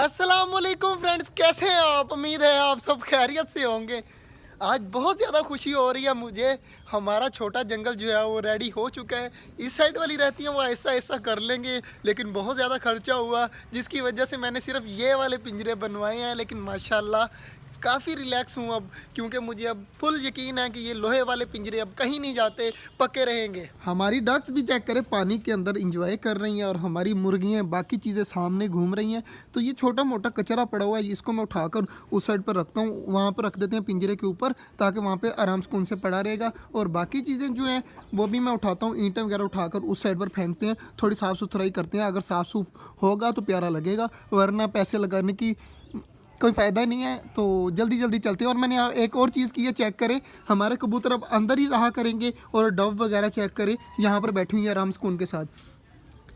अस्सलामुअलैकुम फ्रेंड्स, कैसे हैं आप? उम्मीद है आप सब खैरियत से होंगे। आज बहुत ज़्यादा खुशी हो रही है मुझे। हमारा छोटा जंगल जो है वो रेडी हो चुका है। इस साइड वाली रहती है वो ऐसा ऐसा कर लेंगे, लेकिन बहुत ज़्यादा खर्चा हुआ जिसकी वजह से मैंने सिर्फ ये वाले पिंजरे बनवाए हैं। लेकिन माशाल्लाह काफ़ी रिलैक्स हूँ अब, क्योंकि मुझे अब फुल यकीन है कि ये लोहे वाले पिंजरे अब कहीं नहीं जाते, पक्के रहेंगे। हमारी डक्स भी चेक करें, पानी के अंदर इंजॉय कर रही हैं और हमारी मुर्गियाँ बाकी चीज़ें सामने घूम रही हैं। तो ये छोटा मोटा कचरा पड़ा हुआ है, इसको मैं उठाकर उस साइड पर रखता हूँ, वहाँ पर रख देते हैं पिंजरे के ऊपर, ताकि वहाँ पर आराम सुकून से पड़ा रहेगा। और बाकी चीज़ें जो हैं वो भी मैं उठाता हूँ, ईंटें वगैरह उठाकर उस साइड पर फेंकते हैं, थोड़ी साफ़ सुथराई करते हैं। अगर साफ़ सुफ होगा तो प्यारा लगेगा, वरना पैसे लगाने की कोई फ़ायदा नहीं है। तो जल्दी जल्दी चलते हैं। और मैंने एक और चीज़ की है, चेक करें, हमारे कबूतर अब अंदर ही रहा करेंगे। और डव वगैरह चेक करें, यहाँ पर बैठी हुई है आराम सुकून के साथ।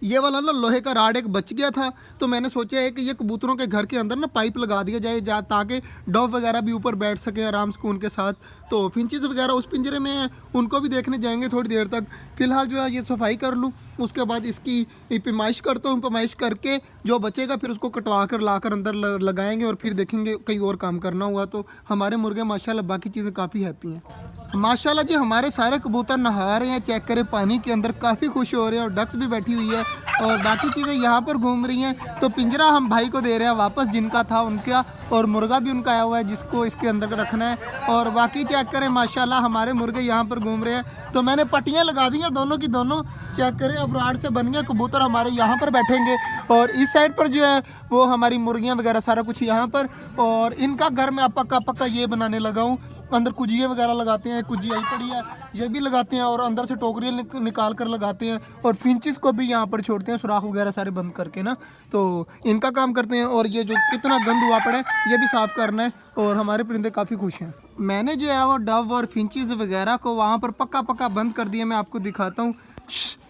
ये वाला ना लोहे का राड एक बच गया था, तो मैंने सोचा है कि ये कबूतरों के घर के अंदर ना पाइप लगा दिया जाए ताकि डव वगैरह भी ऊपर बैठ सके आराम सुकून के साथ। तो फिंचेस वगैरह उस पिंजरे में हैं, उनको भी देखने जाएंगे थोड़ी देर तक। फिलहाल जो है ये सफाई कर लूँ, उसके बाद इसकी पैमाइश करता हूँ। पैमाइश करके जो बचेगा फिर उसको कटवा कर लाकर अंदर लगाएंगे, और फिर देखेंगे कहीं और काम करना हुआ तो। हमारे मुर्गे माशाल्लाह बाकी चीज़ें काफ़ी हैप्पी हैं माशाल्लाह जी। हमारे सारे कबूतर नहा रहे हैं, चेक करें, पानी के अंदर काफ़ी खुश हो रहे हैं। और डक्स भी बैठी हुई है और बाकी चीज़ें यहाँ पर घूम रही हैं। तो पिंजरा हम भाई को दे रहे हैं वापस, जिनका था उनका, और मुर्गा भी उनका आया हुआ है जिसको इसके अंदर रखना है। और बाकी चेक करें माशाल्लाह हमारे मुर्गे यहाँ पर घूम रहे हैं। तो मैंने पट्टियाँ लगा दी हैं दोनों की दोनों, चेक करें, अब राड से बन गए। कबूतर हमारे यहाँ पर बैठेंगे और इस साइड पर जो है वो हमारी मुर्गियाँ वगैरह सारा कुछ यहाँ पर। और इनका घर में पक्का पक्का ये बनाने लगा हूँ, अंदर कुजिए वगैरह लगाते हैं, कुजी आई पड़ी है ये भी लगाते हैं, और अंदर से टोकरियाँ निकाल कर लगाते हैं। और फिंचेस को भी यहाँ पर छोड़ते हैं, सुराख वगैरह सारे बंद करके ना, तो इनका काम करते हैं। और ये जो कितना गंद हुआ पड़ा है ये भी साफ़ करना है। और हमारे परिंदे काफ़ी खुश हैं। मैंने जो है वो डव और फिंचेस वगैरह को वहाँ पर पक्का पक्का बंद कर दिया। मैं आपको दिखाता हूँ,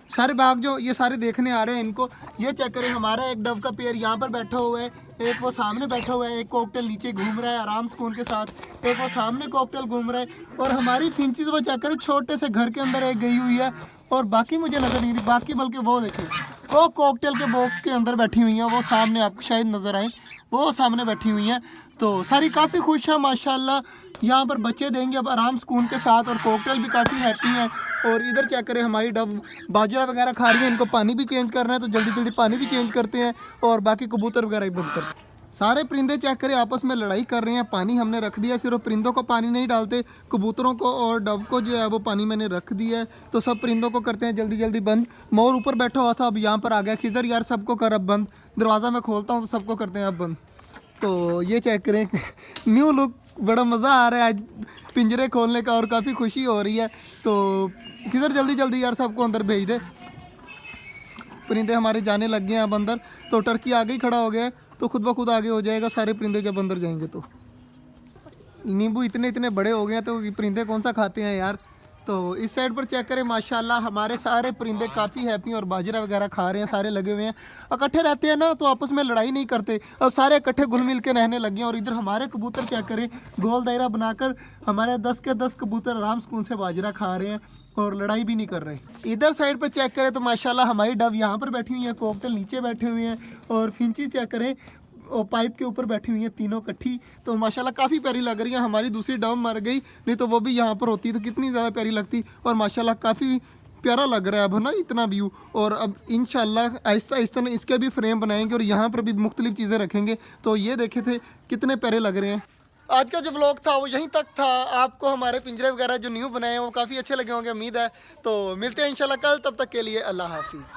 सारे बाग जो ये सारे देखने आ रहे हैं इनको। ये चेक करें, हमारा एक डव का पेयर यहाँ पर बैठा हुआ है, एक वो सामने बैठा हुआ है, एक कॉकटेल नीचे घूम रहा है आराम सुकून के साथ, एक वो सामने कॉकटेल घूम रहा है। और हमारी फिंचेस वो चेक करें, छोटे से घर के अंदर एक गई हुई है, और बाकी मुझे नज़र नहीं रही बाकी, बल्कि वो देखिए वो कॉकटेल के बॉक्स के अंदर बैठी हुई हैं, वो सामने आपको शायद नज़र आए, वो सामने बैठी हुई हैं। तो सारी काफ़ी खुश हैं माशाल्लाह। यहाँ पर बच्चे देंगे अब आराम सुकून के साथ, और कॉकटेल भी काफ़ी हैप्पी हैं। और इधर चेक करें, हमारी डव बाजरा वगैरह खा रही है, इनको पानी भी चेंज करना है, तो जल्दी जल्दी पानी भी चेंज करते हैं। और बाकी कबूतर वगैरह ही बंद करते हैं। सारे परिंदे चेक करें आपस में लड़ाई कर रहे हैं। पानी हमने रख दिया, सिर्फ परिंदों को पानी नहीं डालते, कबूतरों को और डव को जो है वो पानी मैंने रख दिया है। तो सब परिंदों को करते हैं जल्दी जल्दी बंद। मोर ऊपर बैठा हुआ था, अब यहाँ पर आ गया। खिजर यार सबको कर अब बंद, दरवाज़ा मैं खोलता हूँ तो सबको करते हैं अब बंद। तो ये चेक करें न्यू लुक, बड़ा मज़ा आ रहा है आज पिंजरे खोलने का, और काफ़ी खुशी हो रही है। तो किधर जल्दी जल्दी यार सबको अंदर भेज दे। परिंदे हमारे जाने लग गए हैं अब अंदर। तो टर्की आगे ही खड़ा हो गया है, तो खुद ब खुद आगे हो जाएगा सारे परिंदे जब अंदर जाएंगे। तो नींबू इतने इतने बड़े हो गए हैं, तो परिंदे कौन सा खाते हैं यार। तो इस साइड पर चेक करें माशाल्लाह हमारे सारे परिंदे काफ़ी हैप्पी हैं, और बाजरा वगैरह खा रहे हैं, सारे लगे हुए हैं। इकट्ठे रहते हैं ना तो आपस में लड़ाई नहीं करते, अब सारे इकट्ठे घुल मिल के रहने लगे हैं। और इधर हमारे कबूतर चेक करें, गोल दायरा बनाकर हमारे 10 के 10 कबूतर आराम सुकून से बाजरा खा रहे हैं और लड़ाई भी नहीं कर रहे। इधर साइड पर चेक करें तो माशाल्लाह हमारी डव यहाँ पर बैठी हुई है, कॉकटेल नीचे बैठे हुए हैं, और फिंचेस चेक करें और पाइप के ऊपर बैठी हुई हैं तीनों इकट्ठी। तो माशाल्लाह काफ़ी प्यारी लग रही है। हमारी दूसरी डव मर गई, नहीं तो वो भी यहाँ पर होती तो कितनी ज़्यादा प्यारी लगती। और माशाल्लाह काफ़ी प्यारा लग रहा है अब ना इतना व्यू। और अब इंशाल्लाह आहिस्ता आहिस्ता ना इसके भी फ्रेम बनाएंगे, और यहाँ पर भी मुख्तलिफ चीज़ें रखेंगे। तो ये देखे थे कितने प्यारे लग रहे हैं। आज का जो व्लॉग था वो यहीं तक था। आपको हमारे पिंजरे वगैरह जो न्यू बनाए हैं वो काफ़ी अच्छे लगे होंगे, उम्मीद है। तो मिलते हैं इंशाल्लाह कल, तब तक के लिए अल्लाह हाफिज़।